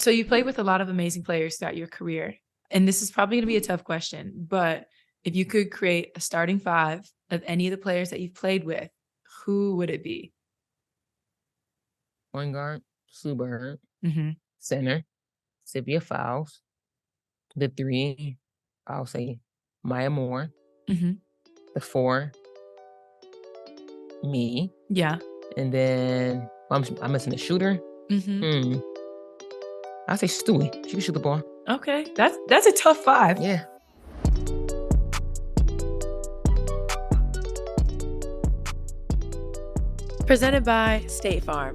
So you played with a lot of amazing players throughout your career. And this is probably going to be a tough question, but if you could create a starting five of any of the players that you've played with, who would it be? Point guard, Sue Bird. Mm-hmm. Center, Sylvia Fowles. The three, I'll say Maya Moore. Mm-hmm. The four, me. Yeah. And then I'm missing a shooter. Mm-hmm. I'll say Stewie. She can shoot the ball. Okay. That's a tough five. Yeah. Presented by State Farm.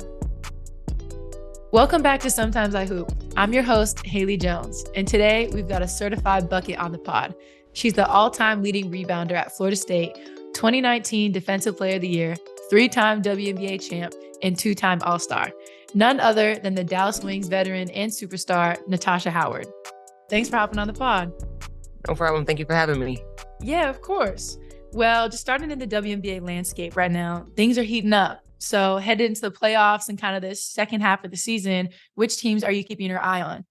Welcome back to Sometimes I Hoop. I'm your host, Haley Jones, and today we've got a certified bucket on the pod. She's the all-time leading rebounder at Florida State, 2019 Defensive Player of the Year, 3-time WNBA champ, and 2-time All-Star. None other than the Dallas Wings veteran and superstar, Natasha Howard. Thanks for hopping on the pod. No problem. Thank you for having me. Yeah, of course. Well, just starting in the WNBA landscape right now, things are heating up. So headed into the playoffs and kind of the second half of the season, which teams are you keeping your eye on?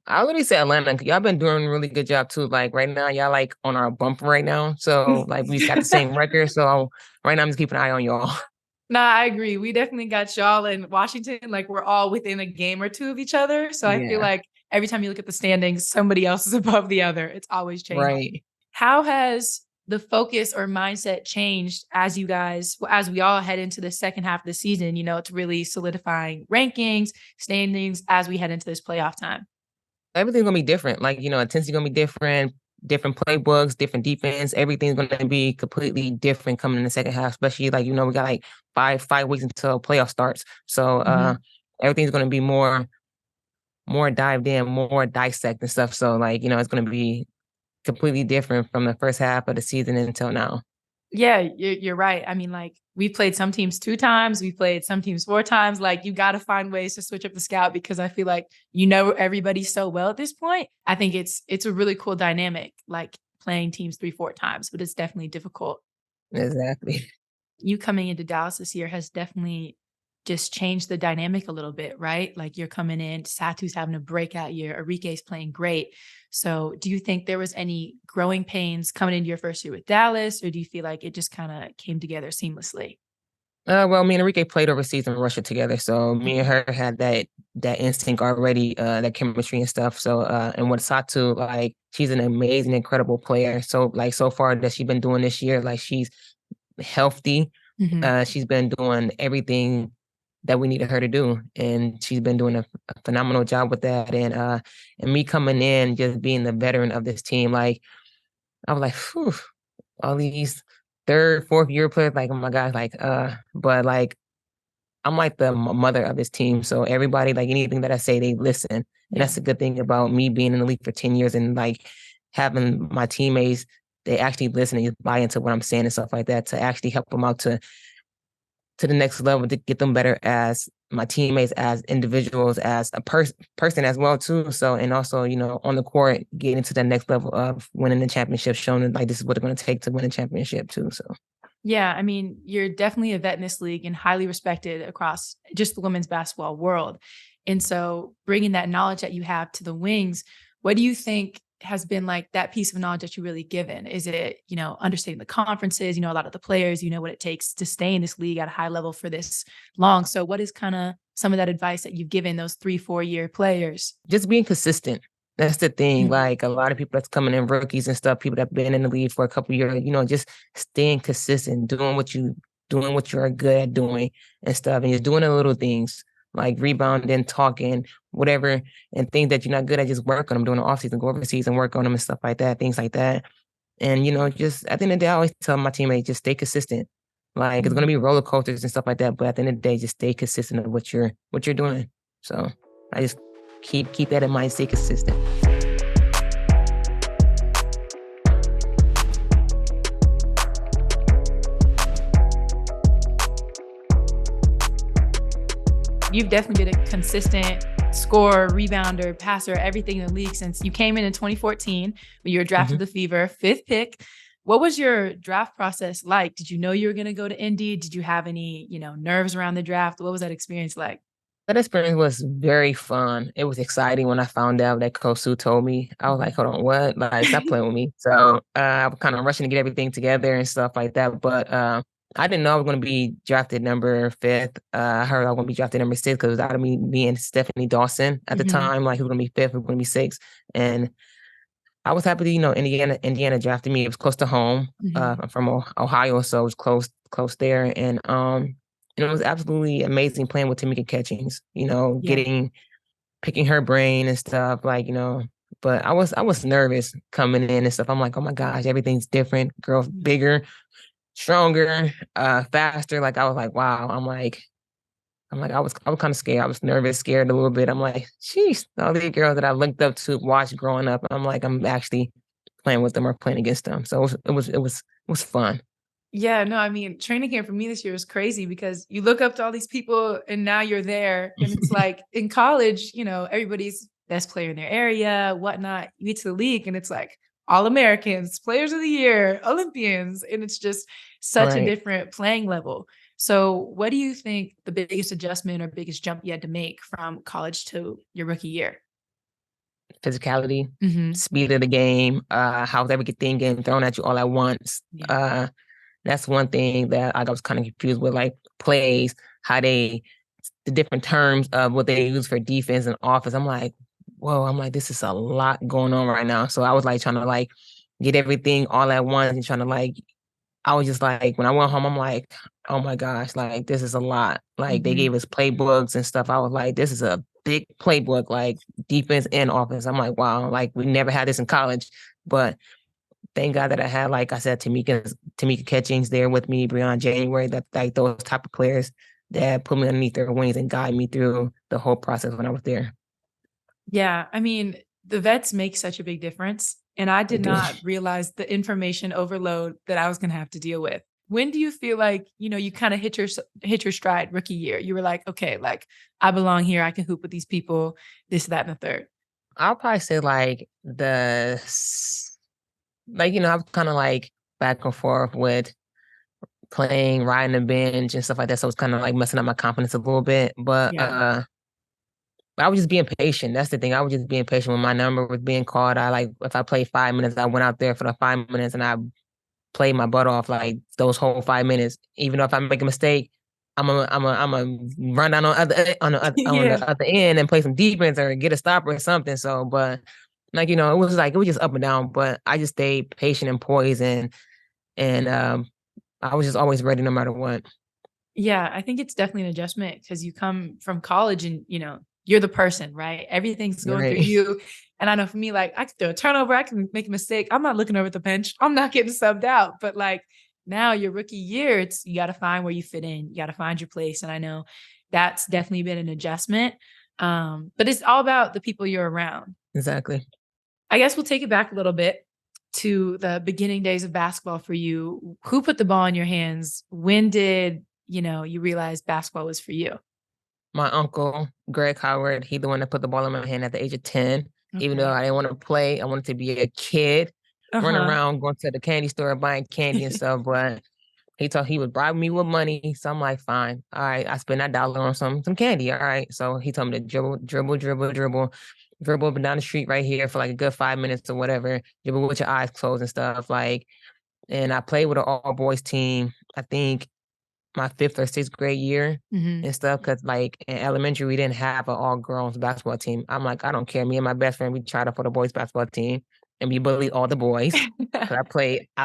I already said Atlanta. Y'all been doing a really good job too. Like right now, y'all like on our bumper right now. So like we got the same record. So right now I'm just keeping an eye on y'all. Nah, I agree. We definitely got y'all in Washington. Like we're all within a game or two of each other. So I feel like every time you look at the standings, somebody else is above the other. It's always changing. Right. How has the focus or mindset changed as we all head into the second half of the season, it's really solidifying rankings, standings as we head into this playoff time? Everything's going to be different. Like, intensity going to be different playbooks, different defense. Everything's going to be completely different coming in the second half, especially like, we got like five weeks until playoff starts. So everything's going to be more dived in, more dissect and stuff. So like, it's going to be completely different from the first half of the season until now. Yeah, you're right. I mean, like we played some teams 2 times, we played some teams 4 times. Like you got to find ways to switch up the scout because I feel like everybody so well at this point. I think it's a really cool dynamic, like playing teams 3-4 times, but it's definitely difficult. Exactly. You coming into Dallas this year has definitely just changed the dynamic a little bit, right? Like you're coming in, Satu's having a breakout year, Arike's playing great. So do you think there was any growing pains coming into your first year with Dallas, or do you feel like it just kind of came together seamlessly? Well, me and Arike played overseas in Russia together. So me and her had that instinct already, that chemistry and stuff. So, and with Satu, like she's an amazing, incredible player. So like so far that she's been doing this year, like she's healthy. She's been doing everything that we needed her to do. And she's been doing a phenomenal job with that. And me coming in, just being the veteran of this team, like, I was like, whew, all these 3rd, 4th year players, like, oh my God, like, but like, I'm like the mother of this team. So everybody, like anything that I say, they listen. And that's the good thing about me being in the league for 10 years and like having my teammates, they actually listen and buy into what I'm saying and stuff like that to actually help them out to the next level, to get them better as my teammates, as individuals, as a person as well too. So, and also, on the court, getting to the next level of winning the championship, showing them like this is what it's going to take to win a championship too. So, yeah, I mean, you're definitely a vet in this league and highly respected across just the women's basketball world. And so bringing that knowledge that you have to the Wings, what do you think has been like that piece of knowledge that you really given? Is it, understanding the conferences, a lot of the players, what it takes to stay in this league at a high level for this long. So what is kind of some of that advice that you've given those 3-4 year players? Just being consistent. That's the thing. Like a lot of people that's coming in, rookies and stuff, people that have been in the league for a couple of years, just staying consistent, doing what you are good at doing and stuff. And just doing the little things like rebounding, talking, whatever, and things that you're not good at, just work on them during the offseason, go overseas and work on them and stuff like that, things like that. And, just at the end of the day, I always tell my teammates, just stay consistent. Like it's going to be roller coasters and stuff like that. But at the end of the day, just stay consistent of what you're doing. So I just keep that in mind, stay consistent. You've definitely been a consistent scorer, rebounder, passer, everything in the league since you came in 2014 when you were drafted the Fever, 5th pick. What was your draft process like? Did you know you were going to go to Indy? Did you have any, nerves around the draft? What was that experience like? That experience was very fun. It was exciting when I found out that Coach Sue told me. I was like, hold on, what? Like, stop playing with me. So I was kind of rushing to get everything together and stuff like that. But I didn't know I was going to be drafted number fifth. I heard I was going to be drafted number six because it was out of me and Stephanie Dawson at the Mhm, time. Like, who's going to be fifth, who's going to be sixth. And I was happy that, Indiana drafted me. It was close to home. mhm. I'm from Ohio, so it was close there. And it was absolutely amazing playing with Tamika Catchings, Yeah. picking her brain and stuff, but I was nervous coming in and stuff. I'm like, oh my gosh, everything's different. Girls Mhm. bigger, stronger, faster. Like I was like, wow. I was kind of scared. I was nervous, scared a little bit. I'm like, sheesh, all these girls that I looked up to, watched growing up. I'm like, I'm actually playing with them or playing against them. So it was fun. Yeah, no, I mean, training camp for me this year was crazy because you look up to all these people and now you're there. And it's like in college, everybody's best player in their area, whatnot. You get to the league and it's like all Americans, players of the year, Olympians. And it's just such a Right. different playing level. So, what do you think the biggest adjustment or biggest jump you had to make from college to your rookie year? Physicality, Hmm. speed of the game, how's everything getting thrown at you all at once. Yeah. That's one thing that I was kind of confused with, like plays, how the different terms of what they use for defense and offense. I'm like, whoa, I'm like, this is a lot going on right now. So I was like trying to like get everything all at once and trying to like, I was just like, when I went home, I'm like, oh my gosh, like this is a lot. Like they Hmm. gave us playbooks and stuff. I was like, this is a big playbook, like defense and offense. I'm like, wow, like we never had this in college. But thank God that I had, like I said, Tamika Catchings there with me, Breon January, that like those type of players that put me underneath their wings and guide me through the whole process when I was there. Yeah, I mean, the vets make such a big difference, and I They did do. not realize the information overload that I was gonna have to deal with. When do you feel like, you kinda hit your stride rookie year? You were like, "Okay, like, I belong here, I can hoop with these people, this, that, and the third." I'll probably say I'm kind of like back and forth with playing, riding the bench and stuff like that. So it's kind of like messing up my confidence a little bit. But Yeah. I was just being patient. That's the thing. I was just being patient when my number was being called. I like if I played 5 minutes, I went out there for the 5 minutes and I played my butt off like those whole 5 minutes. Even though if I make a mistake, I'm a run down on Yeah. the other end and play some defense or get a stop or something. So, but it was just up and down. But I just stayed patient and poised and I was just always ready no matter what. Yeah, I think it's definitely an adjustment because you come from college and, you're the person, right? Everything's going through Right. you. And I know for me, like I can throw a turnover, I can make a mistake. I'm not looking over at the bench. I'm not getting subbed out. But like now your rookie year, it's you got to find where you fit in. You got to find your place. And I know that's definitely been an adjustment. But it's all about the people you're around. Exactly. I guess we'll take it back a little bit to the beginning days of basketball for you. Who put the ball in your hands? When did, you realize basketball was for you? My uncle, Greg Howard, he the one that put the ball in my hand at the age of 10. Even though Okay. I didn't want to play, I wanted to be a kid, running Uh-huh. around, going to the candy store, buying candy and stuff. But he was bribing me with money. So I'm like, fine. All right. I spend that dollar on some candy. All right. So he told me to dribble up and down the street right here for like a good 5 minutes or whatever. Dribble with your eyes closed and stuff. And I played with an all boys team. I think my fifth or sixth grade year Mhm. and stuff. Cause like in elementary, we didn't have an all girls basketball team. I'm like, I don't care. Me and my best friend, we tried out for the boys basketball team and we bullied all the boys. Cause I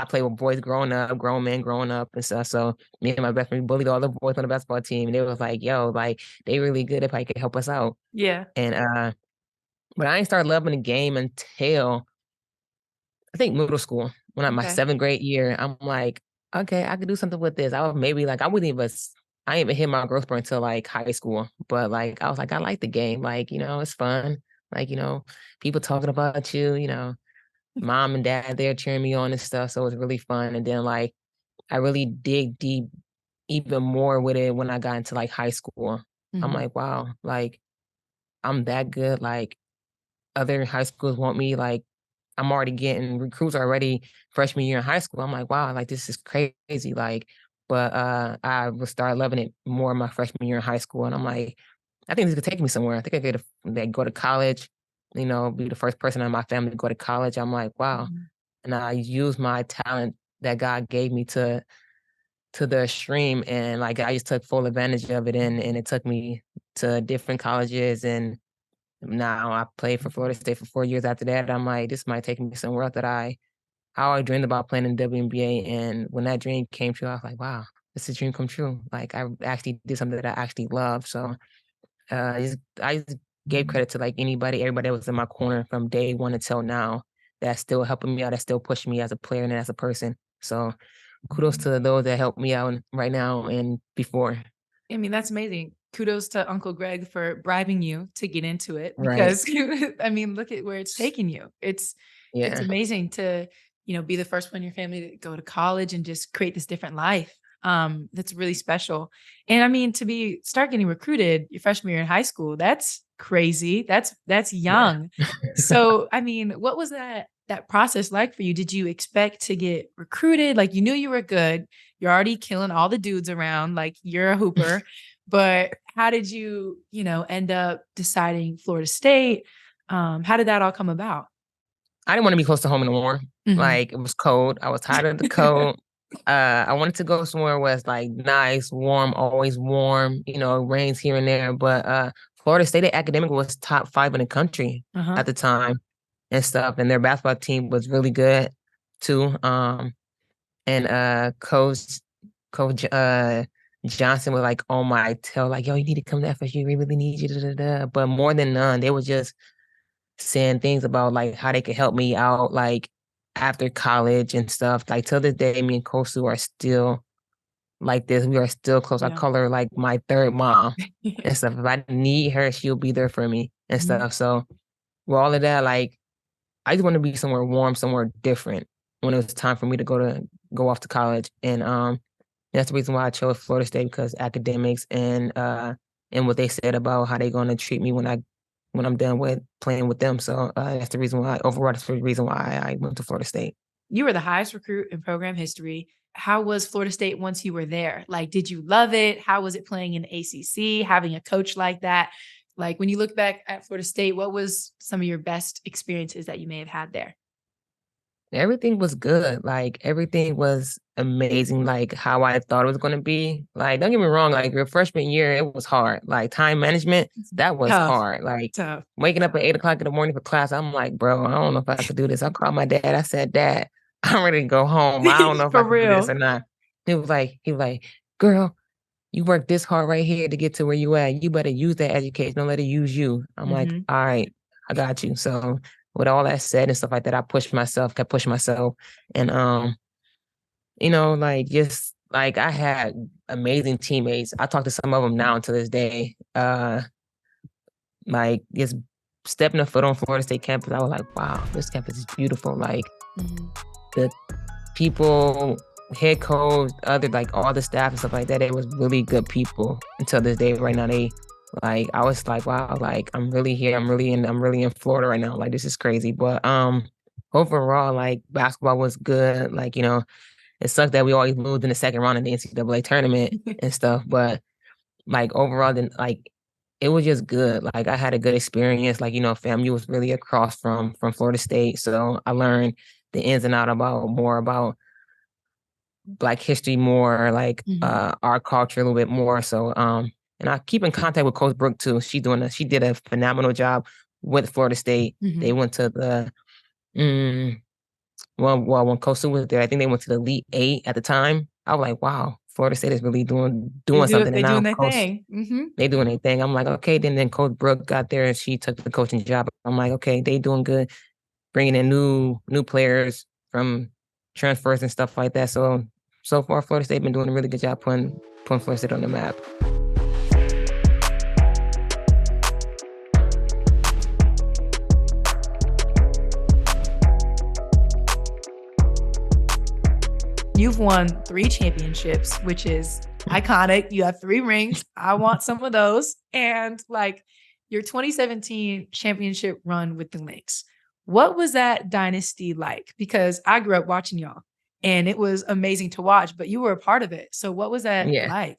played with boys growing up, grown men growing up and stuff. So me and my best friend we bullied all the boys on the basketball team. And they was like, yo, like they really good if I could help us out. Yeah. And but I ain't started loving the game until I think middle school, when I'm my Okay. seventh grade year, I'm like, okay, I could do something with this. I would maybe like I didn't even hit my growth spurt until like high school. But like I was like, I like the game. Like, it's fun. Like, people talking about you, mom and dad there cheering me on and stuff. So it was really fun. And then like I really dig deep even more with it when I got into like high school. I'm Mhm. like, wow, like I'm that good. Like other high schools want me. Like I'm already getting recruits already freshman year in high school. I'm like, wow, like this is crazy. Like, but I would start loving it more my freshman year in high school. And I'm like, I think this could take me somewhere. I think I could like, go to college, be the first person in my family to go to college. I'm like, wow. Mhm. And I use my talent that God gave me to the extreme, and like I just took full advantage of it, and it took me to different colleges, and now I played for Florida State for 4 years after that. I'm like, this might take me somewhere else that how I dreamed about playing in the WNBA. And when that dream came true, I was like, wow, this is a dream come true. Like I actually did something that I actually love. So I just gave credit to like everybody that was in my corner from day one until now, that's still helping me out, that's still pushing me as a player and as a person. So kudos to those that helped me out right now and before. I mean, that's amazing. Kudos to Uncle Greg for bribing you to get into it Right. because I mean, look at where it's taken you. It's Yeah. amazing to, be the first one in your family to go to college and just create this different life. That's really special. And I mean, to start getting recruited your freshman year in high school, that's crazy. That's Yeah. young. So, I mean, what was that process like for you? Did you expect to get recruited? Like you knew you were good. You're already killing all the dudes around, like you're a hooper. But how did you end up deciding Florida State? How did that all come about? I didn't want to be close to home anymore. Mhm. Like it was cold. I was tired of the cold. I wanted to go somewhere where it's like nice, warm, always warm, it rains here and there. But Florida State academic was top 5 in the country Uh-huh. at the time and stuff. And their basketball team was really good too. And Coach Johnson was like on my tail, like, yo, you need to come to FSU. We really need you. Da, da, da. But more than none, they were just saying things about like how they could help me out, like after college and stuff. Like till this day, me and Kosu are still like this. We are still close. I Yeah. call her like my third mom and stuff. If I need her, she'll be there for me and Mhm. stuff. So with all of that, like I just want to be somewhere warm, somewhere different when it was time for me to go off to college. And that's the reason why I chose Florida State, because academics and what they said about how they're gonna treat me when I'm done with playing with them. So that's the reason why overall that's the reason why I went to Florida State. You were the highest recruit in program history. How was Florida State once you were there? Like, did you love it? How was it playing in the ACC, having a coach like that? Like, when you look back at Florida State, what was some of your best experiences that you may have had there? Everything was good. Like everything was amazing, like how I thought it was gonna be. Like, don't get me wrong, like your freshman year, it was hard. Like time management, It's that was tough, hard. Like tough. waking up at 8 o'clock in the morning for class, I'm like, bro, I don't know if I could do this. I called my dad. I said, Dad, I'm ready to go home. I don't know if I For could do this real. or not. He was like, girl, you worked this hard right here to get to where you at. You better use that education. Don't let it use you. I'm like, Mhm. all right, I got you. So with all that said and stuff like that, I pushed myself, kept pushing myself. And like just like I had amazing teammates. I talk to some of them now to this day. Like just stepping a foot on Florida State campus, I was like, wow, this campus is beautiful. Like Mhm. the people, head coach, other like all the staff and stuff like that, it was really good people until this day. Right now, they like I was like, wow, like I'm really here. I'm really in Florida right now. Like this is crazy. But overall, like basketball was good. Like, it sucked that we always moved in the second round of the NCAA tournament and stuff. But like overall, then like it was just good. Like I had a good experience. Like, FAMU was really across from Florida State. So I learned the ins and out about more about Black history, more like Mhm. our culture a little bit more. So and I keep in contact with Coach Brooke too. She did a phenomenal job with Florida State. They Mhm. went to the mm, well, when Coach Sue was there, I think they went to the Elite Eight at the time. I was like, wow, Florida State is really doing something. And They now doing their Coach, thing. Mhm. they doing anything. I'm like, okay, then Coach Brooke got there and she took the coaching job. I'm like, okay, they doing good, bringing in new players from transfers and stuff like that. So far, Florida State been doing a really good job putting Florida State on the map. You've won 3 championships, which is iconic. You have 3 rings. I want some of those. And like your 2017 championship run with the Lynx. What was that dynasty like? Because I grew up watching y'all and it was amazing to watch, but you were a part of it. So what was that Yeah, like?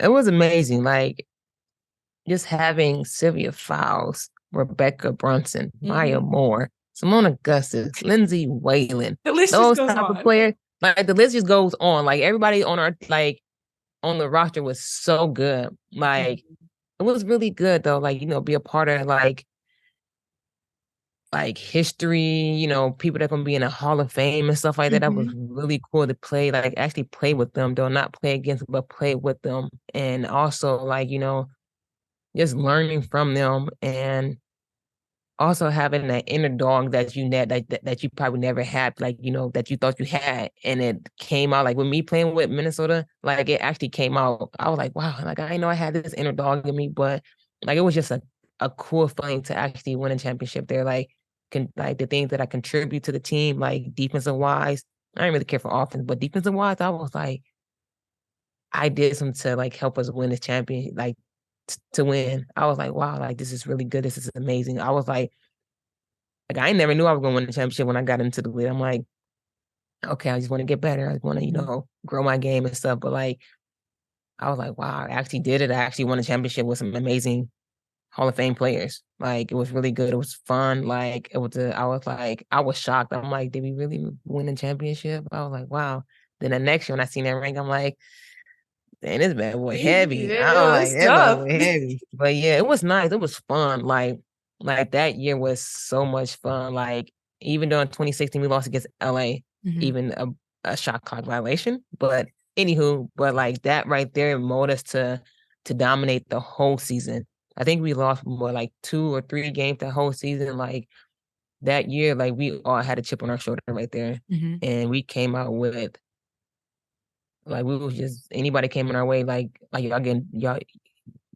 it was amazing. Like just having Sylvia Fowles, Rebecca Brunson, Maya Mhm. Moore, Simone Augustus, Lindsay Whalen, The list just those goes type of on. players. Like the list just goes on. Like everybody on our on the roster was so good. Like Mhm. it was really good though. Like, be a part of like history, people that gonna be in the Hall of Fame and stuff like that. That was Mhm. really cool to play, like actually play with them, though, not play against them, but play with them. And also like, just learning from them and also having that inner dog that that you probably never had, like, that you thought you had. And it came out like with me playing with Minnesota, like it actually came out. I was like, wow, like I know I had this inner dog in me, but like it was just a cool feeling to actually win a championship there. Like the things that I contribute to the team, like defensive wise. I didn't really care for offense, but defensive wise, I was like, I did some to like help us win this champion, like to win. I was like, wow, like this is really good. This is amazing. I was like I never knew I was gonna win the championship when I got into the league. I'm like, okay, I just want to get better. I just want to, Mhm. grow my game and stuff. But like, I was like, wow, I actually did it. I actually won a championship with some amazing Hall of Fame players. Like, it was really good. It was fun. Like, I was like, I was shocked. I'm like, did we really win a championship? I was like, wow. Then the next year when I seen that rank, I'm like, dang, this bad boy heavy. I'm like, It's that bad tough. boy heavy. But yeah, it was nice. It was fun. Like that year was so much fun. Like even though in 2016 we lost against LA, Mhm. even a shot clock violation. But anywho, but like that right there molded us to dominate the whole season. I think we lost more like 2 or 3 games the whole season. Like that year, like we all had a chip on our shoulder right there. Mhm. And we came out with like we was just anybody came in our way, like y'all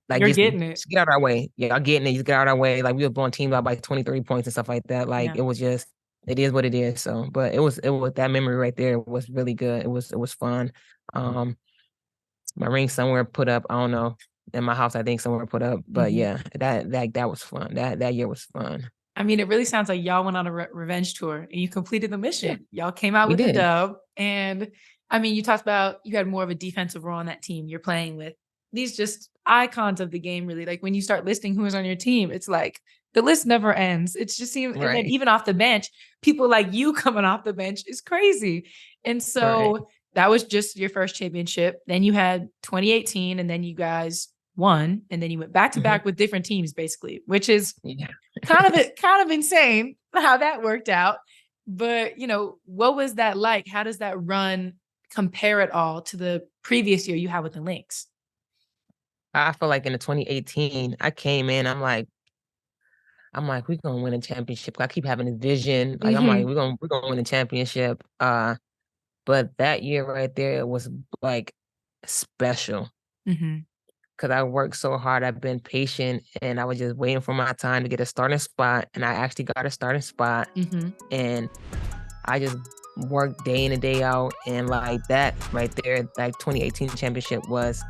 like, You're getting it. just get out of our way. Yeah, y'all getting it, just get out of our way. Like, we were blowing teams out by 23 points and stuff like that. Like, Yeah. it was just it is what it is. So, but it was that memory right there was really good. It was fun. Um, my ring somewhere put up, I don't know, in my house, I think somewhere put up. But Mhm. yeah, that was fun. That year was fun. I mean, it really sounds like y'all went on a revenge tour and you completed the Yeah, mission. Y'all came out we with the did. dub. And I mean, you talked about you had more of a defensive role on that team. You're playing with these just icons of the game, really. Like when you start listing who is on your team, it's like the list never ends. It's just seems, and then Right. even off the bench, people like you coming off the bench is crazy. And Right. so that was just your first championship. Then you had 2018, and then you guys won, and then you went back to Hmm. back with different teams, basically, which is Yeah. kind of insane how that worked out. But, what was that like? How does that run compare at all to the previous year you had with the Lynx? I feel like in the 2018, I came in, I'm like, we're gonna win a championship. I keep having this vision. Like I'm like, Mhm. we're gonna win a championship. But that year right there was like special Mhm. because I worked so hard. I've been patient and I was just waiting for my time to get a starting spot. And I actually got a starting spot. Mhm. And I just worked day in and day out. And like that right there, like 2018 championship was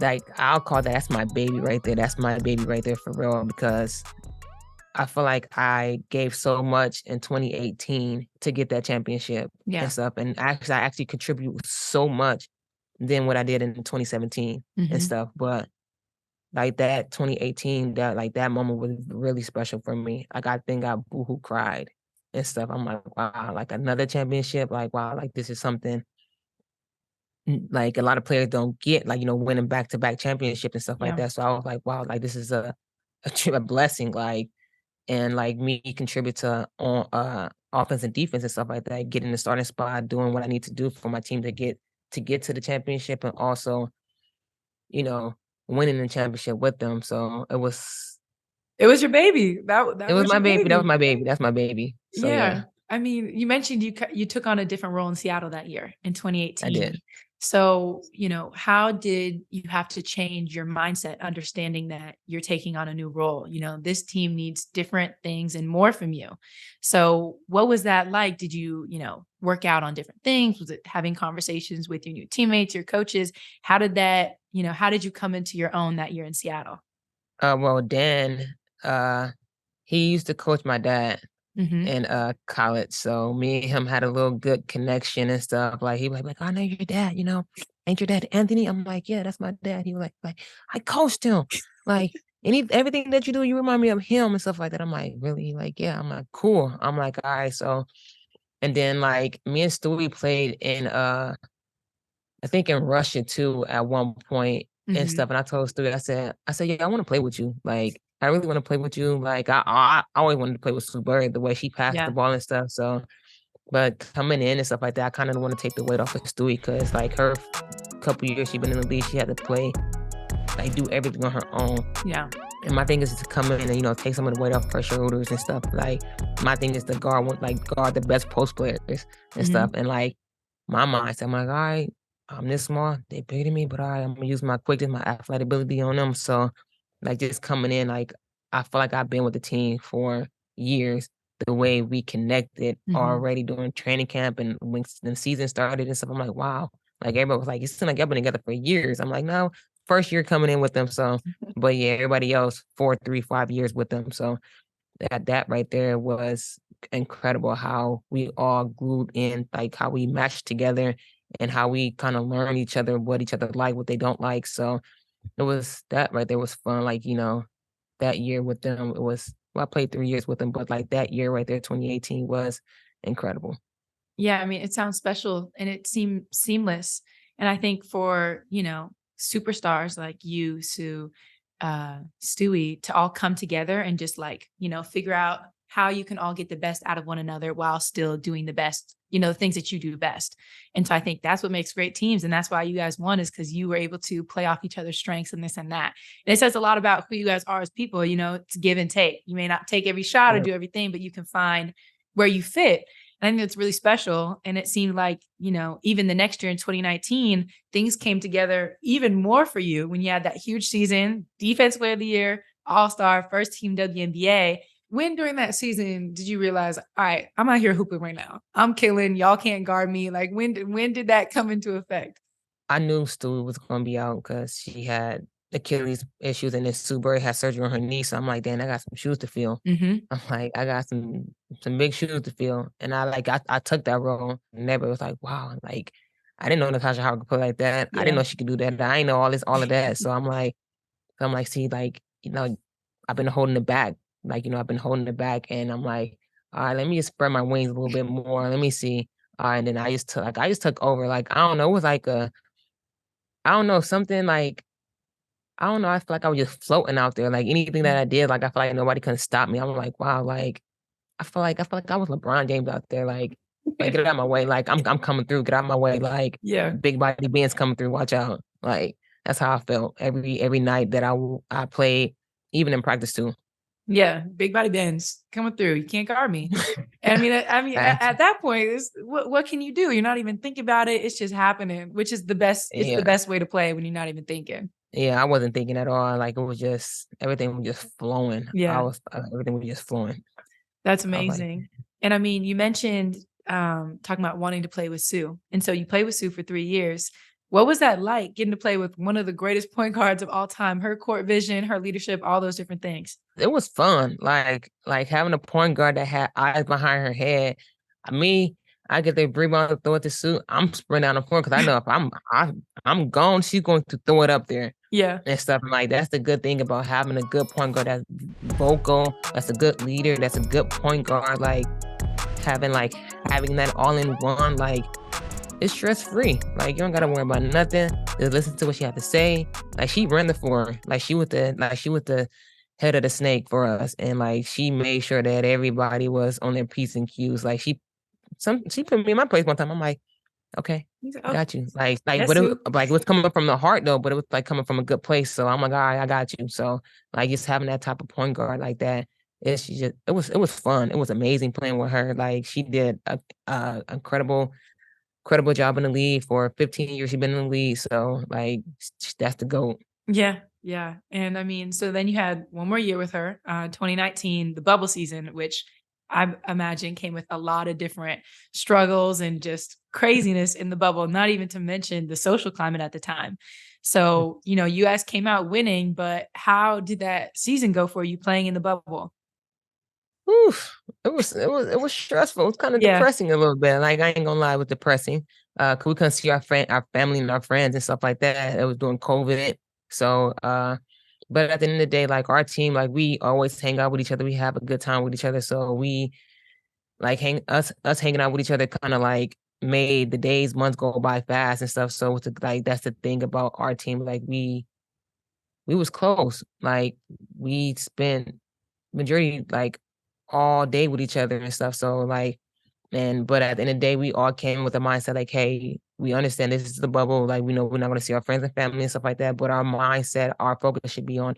like, I'll call that's my baby right there. That's my baby right there for real because I feel like I gave so much in 2018 to get that championship and Yeah. stuff, and I actually contribute so much than what I did in 2017 and Mhm. stuff. But like that 2018, that moment was really special for me. Like I think I boohoo cried and stuff. I'm like, wow, like another championship. Like wow, like this is something like a lot of players don't get, like winning back to back championship and stuff like Yeah. that. So I was like, wow, like this is a blessing. Like and like me contribute to on offense and defense and stuff like that, getting the starting spot, doing what I need to do for my team to get to the championship and also, you know, winning the championship with them. So It was your baby. it That was was my your baby. That was baby. my baby. That's my baby. So Yeah. yeah, I mean, you mentioned you took on a different role in Seattle that year in I did. 2018. So, how did you have to change your mindset, understanding that you're taking on a new role? This team needs different things and more from you. So, what was that like? Did you, work out on different things? Was it having conversations with your new teammates, your coaches? How did you come into your own that year in Seattle? Well, Dan, uh, he used to coach my dad Hmm. in college. So me and him had a little good connection and stuff. Like he was like, I know your dad, ain't your dad Anthony? I'm like, yeah, that's my dad. He was like I coached him. Like everything that you do, you remind me of him and stuff like that. I'm like, really? Like, yeah. I'm like, cool. I'm like, all right. So, and then like me and Stewie played in I think in Russia too at one point and Mhm. stuff. And I told Stewie, I said, yeah, I want to play with you. Like, I really want to play with you. Like, I always wanted to play with Sue Bird, the way she passed the Yeah. ball and stuff. So, but coming in and stuff like that, I kind of want to take the weight off of Stewie because like her couple years she been in the league, she had to play like do everything on her own. Yeah. And my thing is to come in and, take some of the weight off her shoulders and stuff. Like, my thing is to guard the best post players and stuff. Mhm. And like my mindset, I'm like, all right, I'm this small, they bigger than me, but all right, I'm gonna use my quickness, my athletic ability on them. So like just coming in, like I feel like I've been with the team for years. The way we connected Mhm. already during training camp and when the season started and stuff, I'm like, wow. Like everybody was like, it seems like I've been together for years. I'm like, no, first year coming in with them. So but yeah, everybody else 4, 3, 5 years with them. So that right there was incredible how we all glued in, like how we matched together and how we kind of learn each other, what each other like, what they don't like. So it was that right there was fun. Like, that year with them, it was well, I played 3 years with them, but like that year right there, 2018 was incredible. Yeah, I mean, it sounds special and it seemed seamless. And I think for, superstars like you, Sue, Stewie, to all come together and just like, figure out how you can all get the best out of one another while still doing the best, things that you do best. And so I think that's what makes great teams. And that's why you guys won, is because you were able to play off each other's strengths and this and that. And it says a lot about who you guys are as people, it's give and take. You may not take every shot or Yeah. do everything, but you can find where you fit. I think that's really special. And it seemed like, even the next year in 2019, things came together even more for you when you had that huge season, defensive player of the year, all-star, first team WNBA. When during that season did you realize, all right, I'm out here hooping right now. I'm killing. Y'all can't guard me. Like when did that come into effect? I knew Stu was gonna be out because she had Achilles issues and then Sue Bird had surgery on her knee. So I'm like, damn, I got some shoes to fill. Mm-hmm. I'm like, I got some big shoes to fill. And I took that role and everybody was like, wow. Like I didn't know Natasha Howard could play like that. I didn't Yeah. know she could do that. I didn't know all of that. So I'm like, see, like, I've been holding it back. Like, I've been holding it back and I'm like, all right, let me just spread my wings a little bit more. Let me see. All right, and then I just took over. Like, I don't know, it was like I don't know, something like I don't know, I feel like I was just floating out there. Like anything that I did, like I feel like nobody couldn't stop me. I'm like, wow, like I feel like I was LeBron James out there. Like get out of my way. Like I'm coming through, get out of my way. Like Yeah. big body beings coming through, watch out. Like that's how I felt every night that I played, even in practice too. Yeah, big body bends coming through. You can't guard me. And I mean, Facts. at that point, what can you do? You're not even thinking about it. It's just happening, which is the best. It's the Yeah. best way to play when you're not even thinking. Yeah, I wasn't thinking at all. Like it was just everything was just flowing. Yeah, Everything was just flowing. that's I was like, amazing. And I mean, you mentioned talking about wanting to play with Sue, and so you played with Sue for 3 years. What was that like, getting to play with one of the greatest point guards of all time? Her court vision, her leadership, all those different things. it was fun. Like having a point guard that had eyes behind her head. Me, I get the rebound, throw it to Sue. I'm sprinting down the floor because I know if I'm gone, she's going to throw it up there Yeah, and stuff. And like that's the good thing about having a good point guard that's vocal, that's a good leader, that's a good point guard. Having that all in one, like it's stress free. Like you don't gotta worry about nothing. Just listen to what she had to say. Like she ran the floor. Like she was the head of the snake for us. And like she made sure that everybody was on their P's and Q's. Like she put me in my place one time. I'm like, okay, he's like, I okay, got you. Like yes, but Sue. it was coming from the heart though, but it was like coming from a good place. So I'm like, all right, I got you. So like just having that type of point guard like that, it was fun. It was amazing playing with her. Like she did a incredible job in the league for 15 years. She's been in the league, so like that's the GOAT. Yeah, yeah. And I mean, so then you had one more year with her, 2019, the bubble season, which I imagine came with a lot of different struggles and just craziness in the bubble, not even to mention the social climate at the time. So, you guys came out winning, but how did that season go for you playing in the bubble? Oof. It was stressful. It was kind of Yeah. depressing a little bit. Like I ain't gonna lie, it was depressing. 'Cause we couldn't see our family and our friends and stuff like that. It was during COVID. So But at the end of the day, like our team, like we always hang out with each other. We have a good time with each other. So we like us hanging out with each other kind of like made the days, months go by fast and stuff. So it's like that's the thing about our team. Like we was close. Like we spent majority like all day with each other and stuff. So like, but at the end of the day, we all came with the mindset like, hey, we understand this is the bubble. Like we know we're not going to see our friends and family and stuff like that. But our mindset, our focus should be on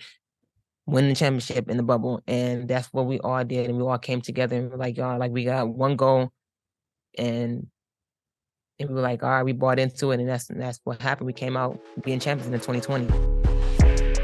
winning the championship in the bubble. And that's what we all did. And we all came together and we're like, y'all, like we got one goal, and we were like, all right, we bought into it, and that's what happened. We came out being champions in 2020.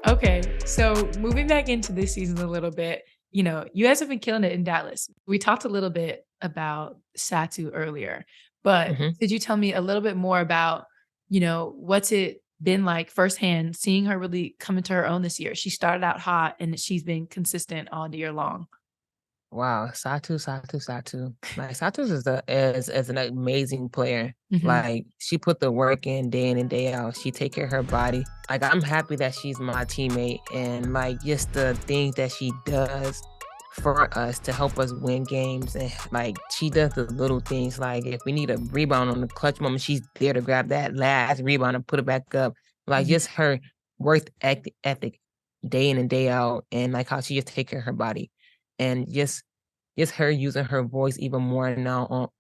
Okay, so moving back into this season a little bit, you guys have been killing it in Dallas. We talked a little bit about Satu earlier, but Mhm. could you tell me a little bit more about, what's it been like firsthand seeing her really come into her own this year? She started out hot and she's been consistent all year long. Wow, Satu. Like Satu is an amazing player. Mhm. Like she put the work in and day out. She take care of her body. Like I'm happy that she's my teammate, and like just the things that she does for us to help us win games. And like she does the little things. Like if we need a rebound on the clutch moment, she's there to grab that last rebound and put it back up. Like Mhm. just her ethic day in and day out, and like how she just take care of her body, and just her using her voice even more now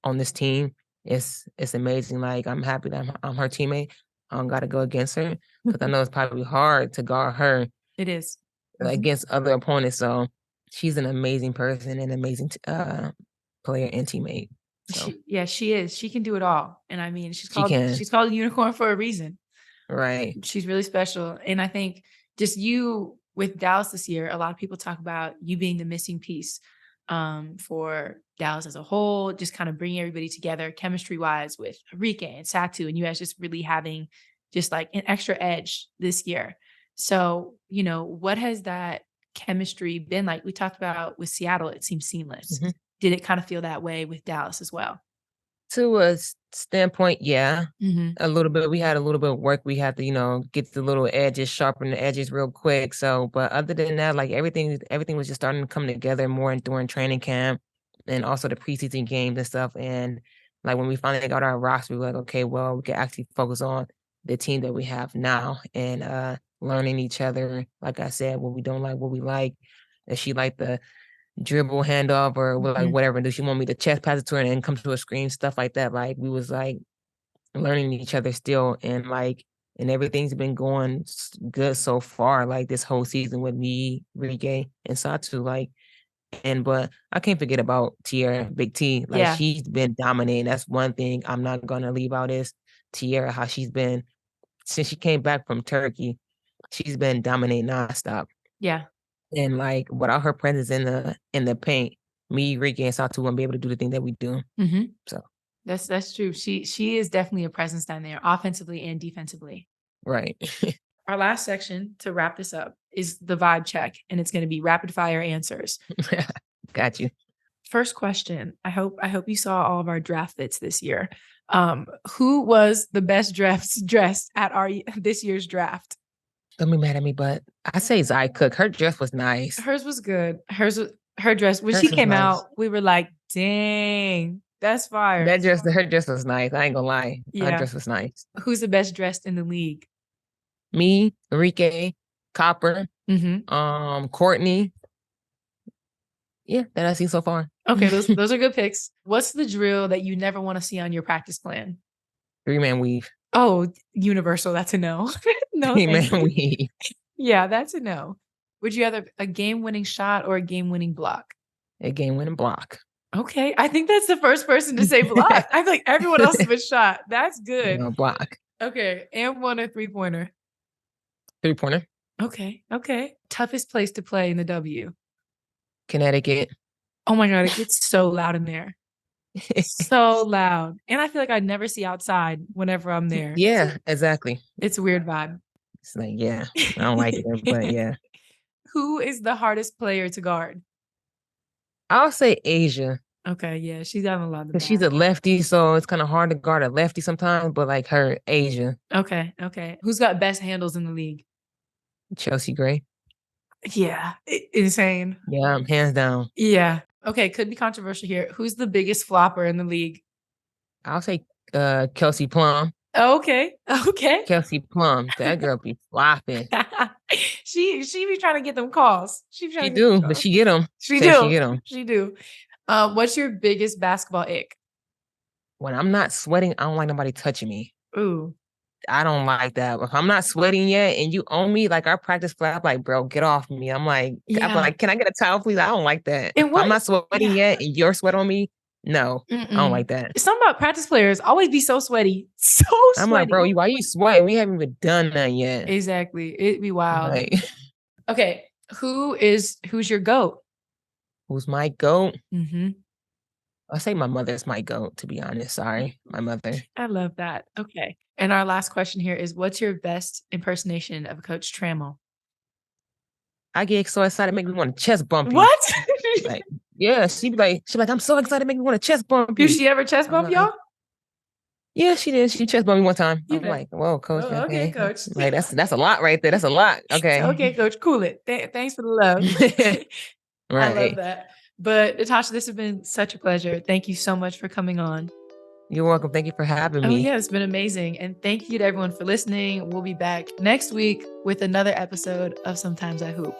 on this team. It's amazing. Like I'm happy that I'm her teammate. I don't got to go against her because I know it's probably hard to guard her It is. Mhm. against other opponents. So she's an amazing person and amazing player and teammate. So Yeah, she is. She can do it all. And I mean, she's she called can, she's called a unicorn for a reason. right? She's really special. And I think just you with Dallas this year, a lot of people talk about you being the missing piece for Dallas as a whole, just kind of bringing everybody together chemistry wise with Enrique and Satu, and you guys just really having just like an extra edge this year. So, what has that chemistry been like? We talked about with Seattle, it seems seamless. Mhm. Did it kind of feel that way with Dallas as well? To a standpoint, yeah, Hmm. a little bit. We had a little bit of work. We had to, get the little edges, sharpen the edges real quick. So, but other than that, like everything was just starting to come together more during training camp and also the preseason games and stuff. And like when we finally got our roster, we were like, okay, well, we can actually focus on the team that we have now and learning each other. Like I said, what we don't like, what we like. If she like the dribble handoff or like Hmm. whatever. Do she want me to chest pass it to her and then come to a screen, stuff like that. Like we was like learning each other still, and like and everything's been going good so far. Like this whole season with me, Rike, and Satu. Like but I can't forget about Tierra, Big T. Like Yeah. she's been dominating. That's one thing I'm not gonna leave out is Tierra, how she's been since she came back from Turkey. She's been dominating nonstop. Yeah. And like without her presence in the paint, me, Ricky, and Satu wouldn't be able to do the thing that we do. Hmm. So That's true. She is definitely a presence down there, offensively and defensively. right. Our last section to wrap this up is the vibe check, and it's going to be rapid fire answers. Got you. First question. I hope you saw all of our draft fits this year. Who was the best dressed at our this year's draft? Don't be mad at me, but I say Zai Cook. Her dress was nice. Hers was good. Her dress when she Hers was came nice. out, we were like, "Dang, that's fire." Her dress was nice. I ain't gonna lie. Her Yeah. dress was nice. Who's the best dressed in the league? Me, Enrique, Copper, Hmm. Courtney. Yeah, that I've seen so far. Okay, those are good picks. What's the drill that you never want to see on your practice plan? 3-man weave. Oh, universal. That's a no. No, thank 3-man you. weave. Yeah, that's a no. Would you rather a game-winning shot or a game-winning block? A game winning block. Okay, I think that's the first person to say block. I feel like everyone else has been shot. That's good. No, block. Okay, and one or three-pointer. 3-pointer. Okay. Toughest place to play in the W. Connecticut. Oh my God, it gets so loud in there. So loud. And I feel like I never see outside whenever I'm there. Yeah, exactly. It's a weird vibe. It's like, yeah, I don't like it, but yeah. Who is the hardest player to guard? I'll say Asia. Okay, yeah, she's got a lot of Because she's bag. a lefty, so it's kind of hard to guard a lefty sometimes, but like her, Asia. Okay, okay. Who's got best handles in the league? Chelsea Gray. Yeah, insane. Yeah, hands down. Yeah. Okay, could be controversial here. Who's the biggest flopper in the league? I'll say Kelsey Plum. Okay, okay. Kelsey Plum. That girl be flopping. She be trying to get them calls. She be trying She to get them do, but calls. she get them. She Says she do. get them. She do. What's your biggest basketball ick? When I'm not sweating, I don't like nobody touching me. Ooh. I don't like that. If I'm not sweating yet and you own me, like our practice flat, I'm like, bro, get off me. I'm Yeah. like, can I get a towel, please? I don't like that. And If what I'm not sweating yeah. yet and you're sweat on me, no, I don't like that. It's something about practice players always be so sweaty. So sweaty. I'm like, bro, why you sweating? We haven't even done that yet. Exactly. It'd be wild. Like, okay. Who's your GOAT? who's my GOAT? Mm-hmm. I'll say my mother's my GOAT, to be honest. Sorry, my mother. I love that. Okay. And our last question here is, what's your best impersonation of Coach Trammell? I get so excited, make me want to chest bump you. What? Like, yeah, she'd be like, I'm so excited, make me want to chest bump you. Did she ever chest bump y'all? Yeah, she did. She chest bumped me one time. You I'm did? like, whoa, coach. Oh, okay, coach. Like that's a lot right there. That's a lot. Okay. Okay, coach, cool it. Thanks for the love. Right. I love that. But Natasha, this has been such a pleasure. Thank you so much for coming on. You're welcome. Thank you for having me. Oh yeah, it's been amazing. And thank you to everyone for listening. We'll be back next week with another episode of Sometimes I Hoop.